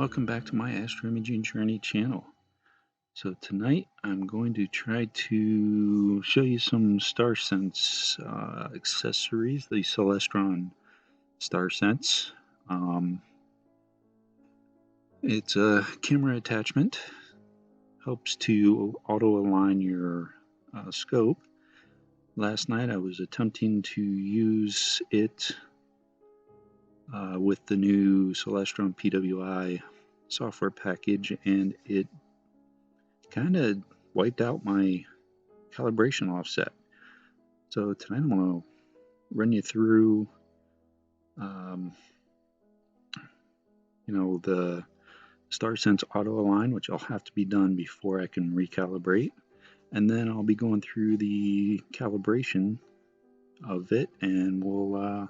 Welcome back to my Astro Imaging Journey channel. So tonight I'm going to try to show you some StarSense accessories, the Celestron StarSense. It's a camera attachment, helps to auto-align your scope. Last night I was attempting to use it with the new Celestron PWI software package, and it kind of wiped out my calibration offset. So tonight I'm going to run you through the StarSense AutoAlign, which will have to be done before I can recalibrate, and then I'll be going through the calibration of it, and we'll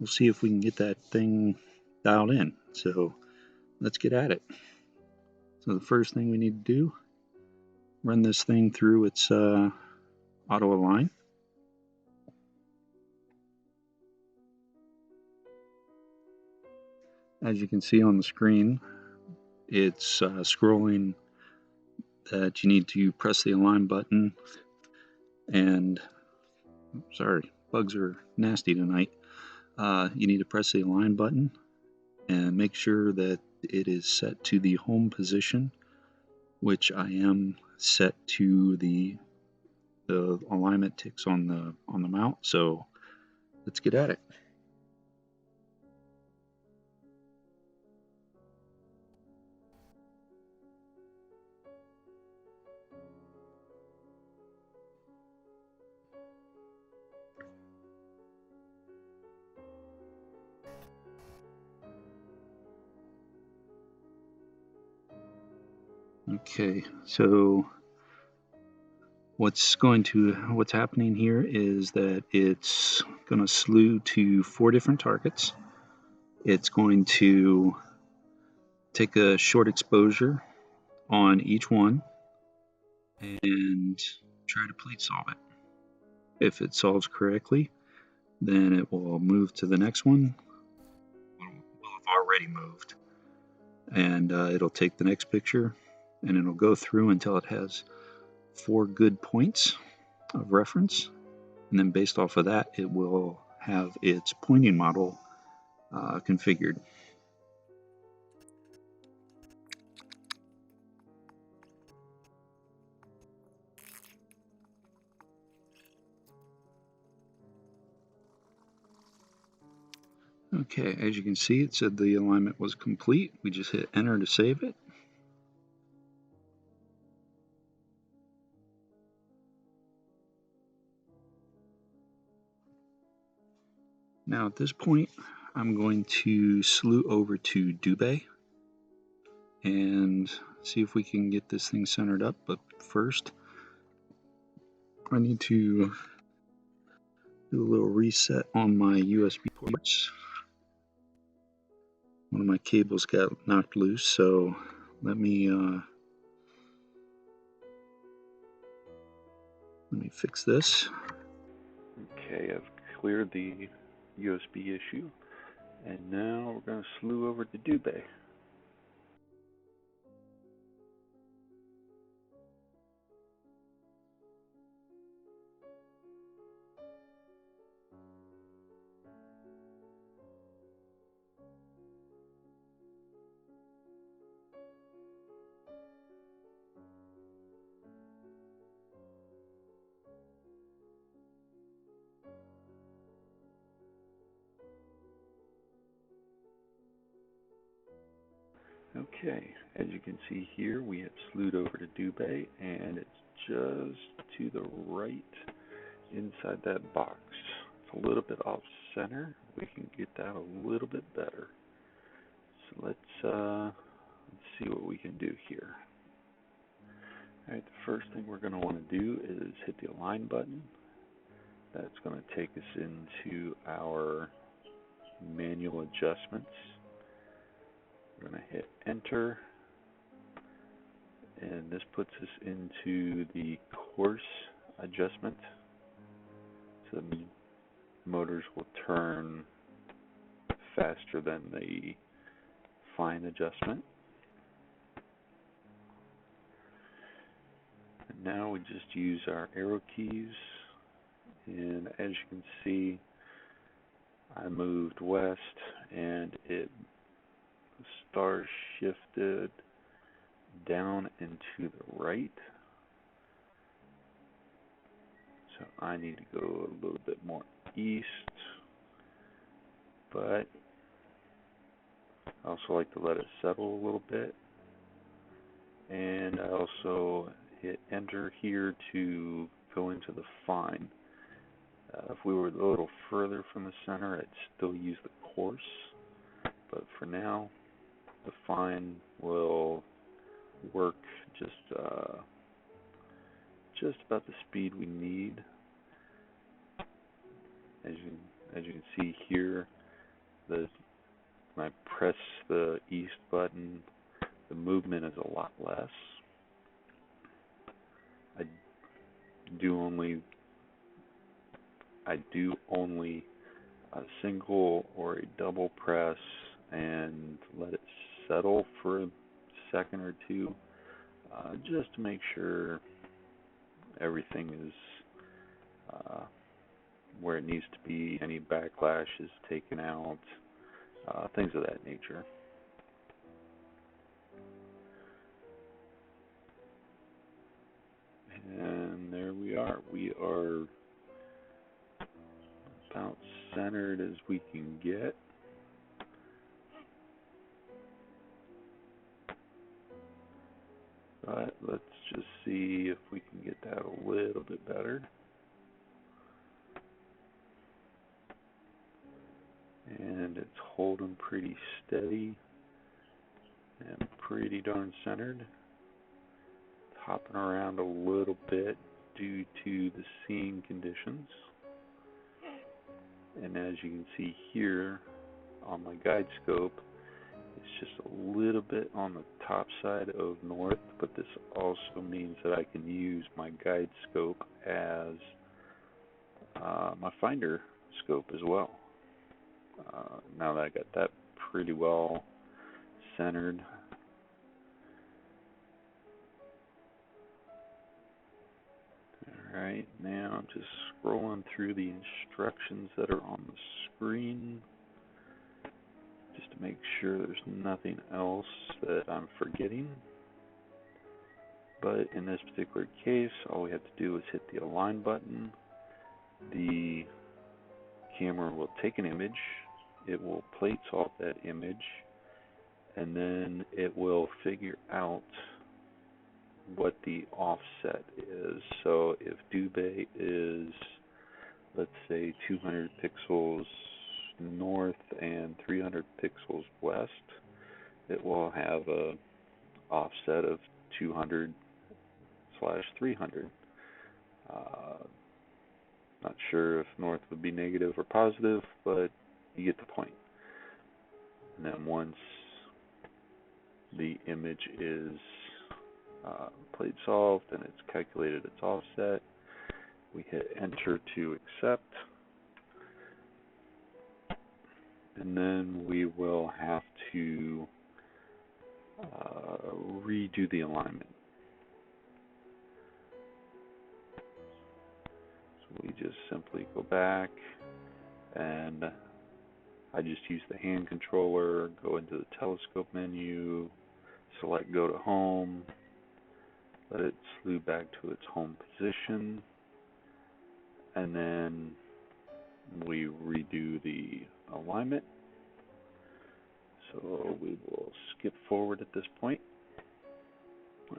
see if we can get that thing dialed in. So let's get at it. So the first thing we need to do, run this thing through its AutoAlign. As you can see on the screen, it's scrolling that you need to press the align button, and sorry, bugs are nasty tonight. You need to press the align button and make sure that it is set to the home position, which I am set to the alignment ticks on the mount. So let's get at it. Okay, so what's happening here is that it's going to slew to 4 different targets. It's going to take a short exposure on each one and try to plate solve it. If it solves correctly, then it will move to the next one. Will have already moved, and it'll take the next picture, and it'll go through until it has 4 good points of reference, and then based off of that it will have its pointing model configured. Okay, as you can see, it said the alignment was complete. We just hit enter to save it. Now at this point, I'm going to slew over to Dube and see if we can get this thing centered up. But first, I need to do a little reset on my USB ports. One of my cables got knocked loose, so let me fix this. Okay, I've cleared the USB issue, and now we're going to slew over to Dube. Okay, as you can see here, we have slewed over to Dube, and it's just to the right inside that box. It's a little bit off center. We can get that a little bit better. So let's see what we can do here. Alright, the first thing we're going to want to do is hit the align button. That's going to take us into our manual adjustments. We're going to hit enter, and this puts us into the course adjustment. So the motors will turn faster than the fine adjustment. And now we just use our arrow keys, and as you can see, I moved west and it star shifted down and to the right. So I need to go a little bit more east, but I also like to let it settle a little bit. And I also hit enter here to go into the fine. If we were a little further from the center, I'd still use the coarse, but for now, the fine will work just about the speed we need. As you can see here, when I press the east button, the movement is a lot less. I do only a single or a double press and let it settle for a second or two, just to make sure everything is where it needs to be, any backlash is taken out, things of that nature. And there we are. We are about centered as we can get. But let's just see if we can get that a little bit better. And it's holding pretty steady and pretty darn centered. Hopping around a little bit due to the seeing conditions. And as you can see here on my guide scope, it's just a little bit on the top side of north, but this also means that I can use my guide scope as my finder scope as well. Now that I got that pretty well centered. Alright, now I'm just scrolling through the instructions that are on the screen just to make sure there's nothing else that I'm forgetting. But in this particular case, all we have to do is hit the align button. The camera will take an image, it will plate salt that image, and then it will figure out what the offset is. So if Dube is, let's say, 200 pixels north and 300 pixels west, it will have a offset of 200/300. Not sure if north would be negative or positive, but you get the point. And then once the image is plate solved and it's calculated its offset, we hit enter to accept, and then we will have to redo the alignment. So we just simply go back, and I just use the hand controller, go into the telescope menu, select go to home, let it slew back to its home position, and then we redo the alignment. So we will skip forward at this point.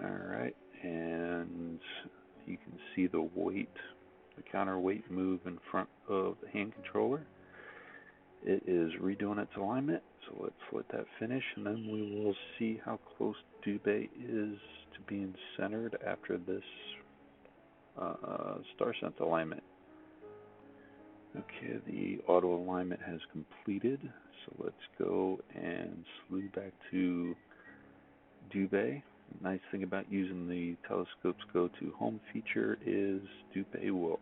Alright, and you can see the weight, the counterweight move in front of the hand controller. It is redoing its alignment, so let's let that finish, and then we will see how close Dube is to being centered after this StarSense alignment. Okay, the auto alignment has completed, so let's go and slew back to Dube. The nice thing about using the telescope's go to home feature is Dube will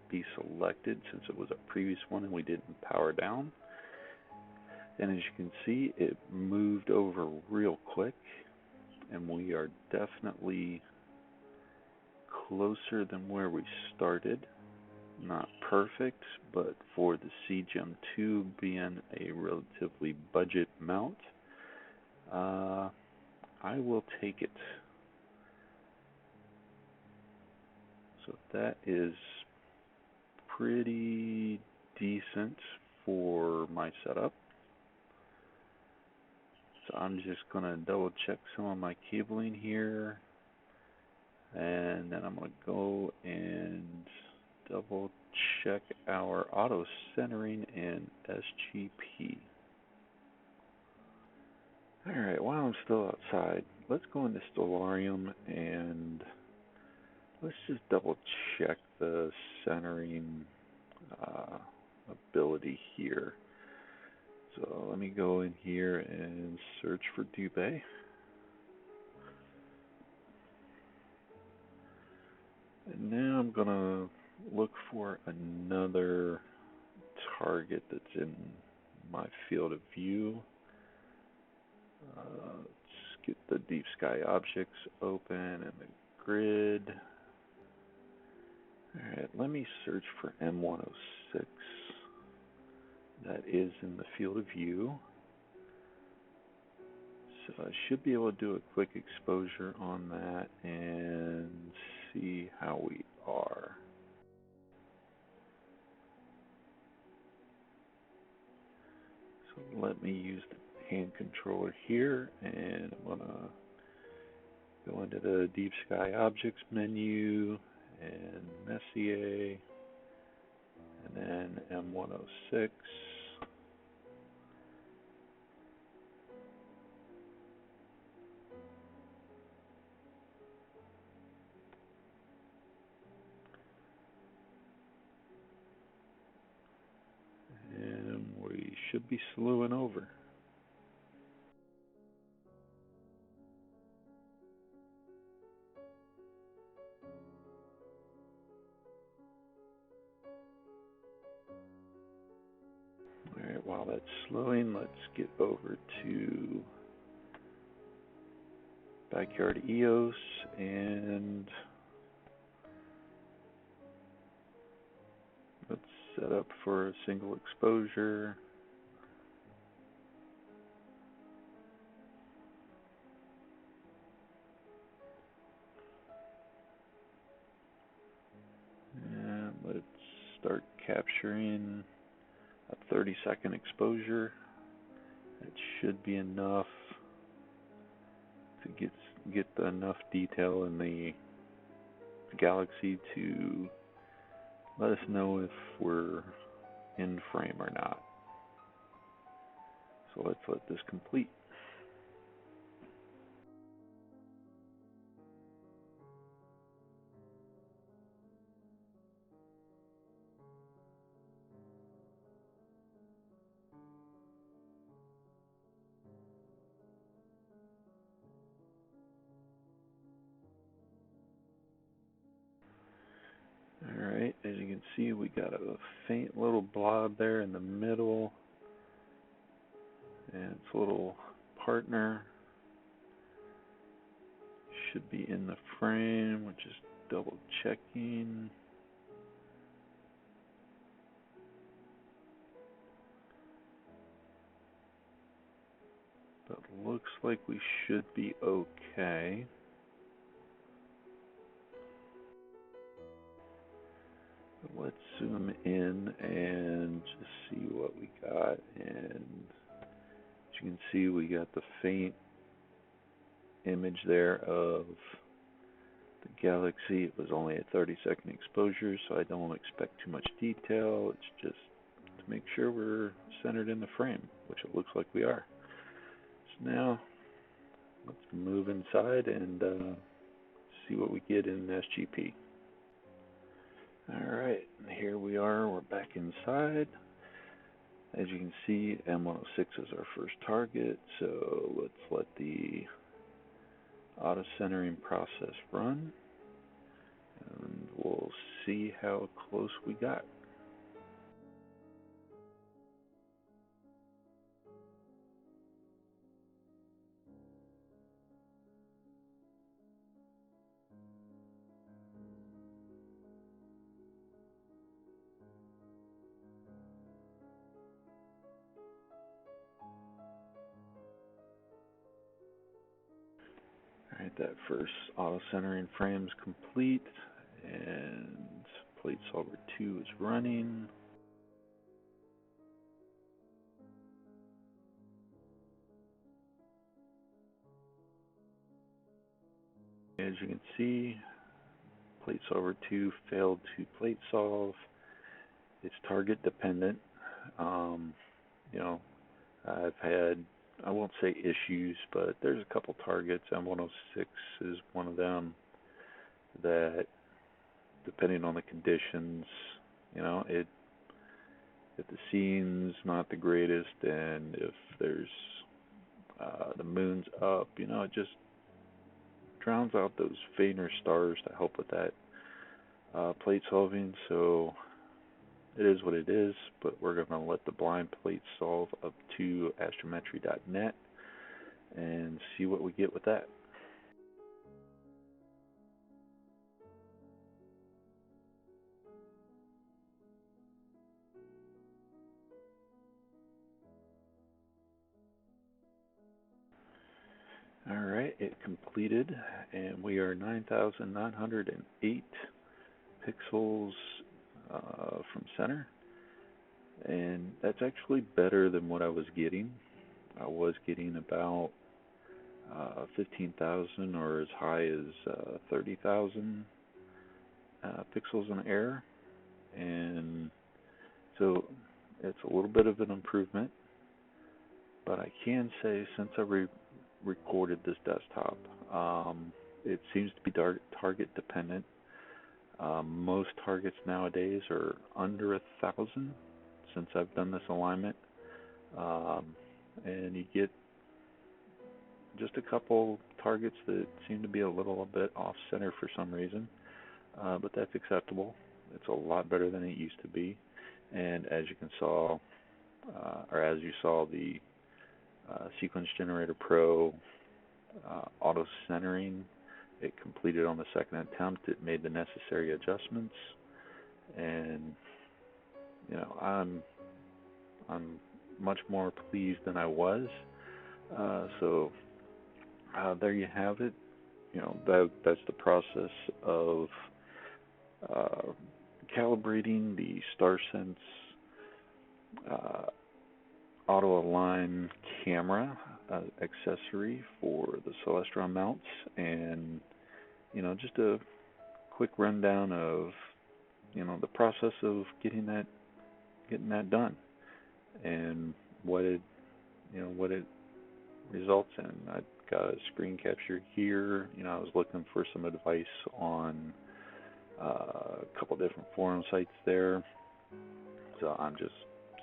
be selected since it was a previous one and we didn't power down. and as you can see, it moved over real quick, and we are definitely closer than where we started. Not perfect, but for the CGEM 2 being a relatively budget mount, I will take it. So that is pretty decent for my setup. So I'm just going to double check some of my cabling here, and then I'm going to go and double check our auto centering in SGP. Alright, while I'm still outside, let's go into Stellarium and let's just double check the centering ability here. So let me go in here and search for Dube. And now I'm going to look for another target that's in my field of view. Let's get the deep sky objects open and the grid. Alright, let me search for M106. That is in the field of view. So I should be able to do a quick exposure on that and see how we are. So let me use the hand controller here, and I'm going to go into the Deep Sky Objects menu and Messier, and then M106. And we should be slewing over. Alright, while that's slowing, let's get over to Backyard EOS and let's set up for a single exposure. And let's start capturing a 30-second exposure. That should be enough to get enough detail in the galaxy to let us know if we're in frame or not. So let's let this complete. Alright, as you can see, we got a faint little blob there in the middle, and its little partner should be in the frame. We're just double checking. But looks like we should be okay. Let's zoom in and just see what we got. And as you can see, we got the faint image there of the galaxy. It was only a 30-second exposure, so I don't expect too much detail. It's just to make sure we're centered in the frame, which it looks like we are. So now, let's move inside and see what we get in SGP. Alright, here we are, we're back inside. As you can see, M106 is our first target, so let's let the auto-centering process run, and we'll see how close we got. Alright, that first auto centering frame is complete, and plate solver 2 is running. As you can see, plate solver 2 failed to plate solve. It's target dependent. You know, I've had, I won't say issues, but there's a couple targets. M106 is one of them that, depending on the conditions, you know, if the scene's not the greatest, and if there's the moon's up, you know, it just drowns out those fainter stars to help with that plate solving. So it is what it is, but we're going to let the blind plate solve up to astrometry.net and see what we get with that. Alright, it completed, and we are 9,908 pixels from center, and that's actually better than what I was getting. I was getting about 15,000 or as high as 30,000 pixels in error, and so it's a little bit of an improvement. But I can say, since I recorded this desktop, it seems to be target dependent. Most targets nowadays are under 1,000 since I've done this alignment, and you get just a couple targets that seem to be a little bit off center for some reason, but that's acceptable. It's a lot better than it used to be, and as you saw, the Sequence Generator Pro auto centering, it completed on the second attempt. It made the necessary adjustments, and you know, I'm much more pleased than I was. So there you have it. You know, that's the process of calibrating the StarSense AutoAlignment Camera accessory for the Celestron mounts, and you know, just a quick rundown of, you know, the process of getting that done, and what it results in. I've got a screen capture here. You know, I was looking for some advice on a couple different forum sites there, so I'm just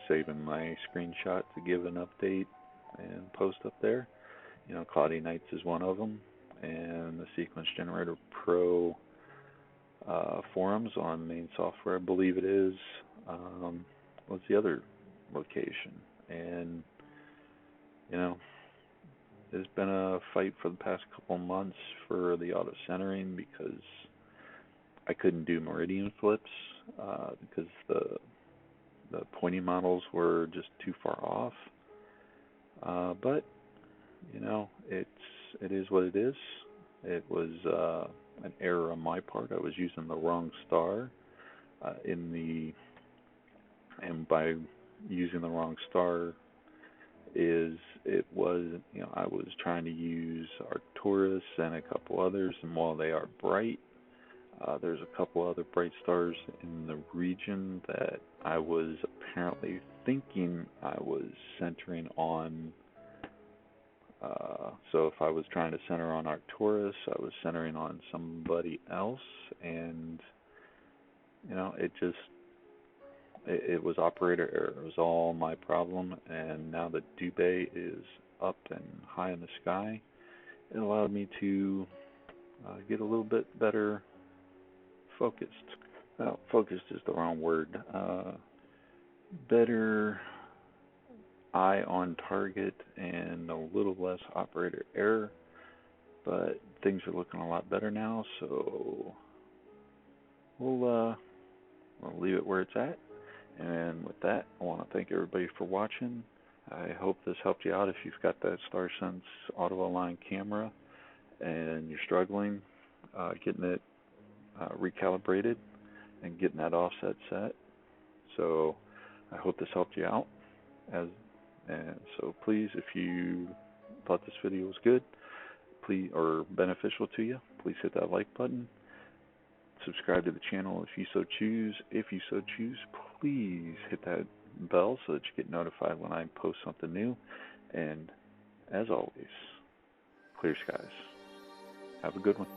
saving my screenshot to give an update and post up there. You know, Cloudy Nights is one of them, and the Sequence Generator Pro forums on Main Software, I believe it is. What's the other location? And you know, there's been a fight for the past couple months for the auto centering because I couldn't do meridian flips because the pointing models were just too far off. But you know, it is what it is. It was an error on my part. I was using the wrong star and by using the wrong star I was trying to use Arcturus and a couple others, and while they are bright, there's a couple other bright stars in the region that I was apparently thinking I was centering on. So if I was trying to center on Arcturus, I was centering on somebody else, and you know, it was operator error. It was all my problem, and now that Dube is up and high in the sky, it allowed me to get a little bit better focused. Well, focused is the wrong word. Better eye on target and a little less operator error, but things are looking a lot better now, so we'll leave it where it's at. And with that, I want to thank everybody for watching. I hope this helped you out if you've got that StarSense AutoAlignment Camera, and you're struggling getting it recalibrated and getting that offset set. So I hope this helped you out. And so please, if you thought this video was good, please, or beneficial to you, please hit that like button. Subscribe to the channel if you so choose. If you so choose, please hit that bell so that you get notified when I post something new. And as always, clear skies. Have a good one.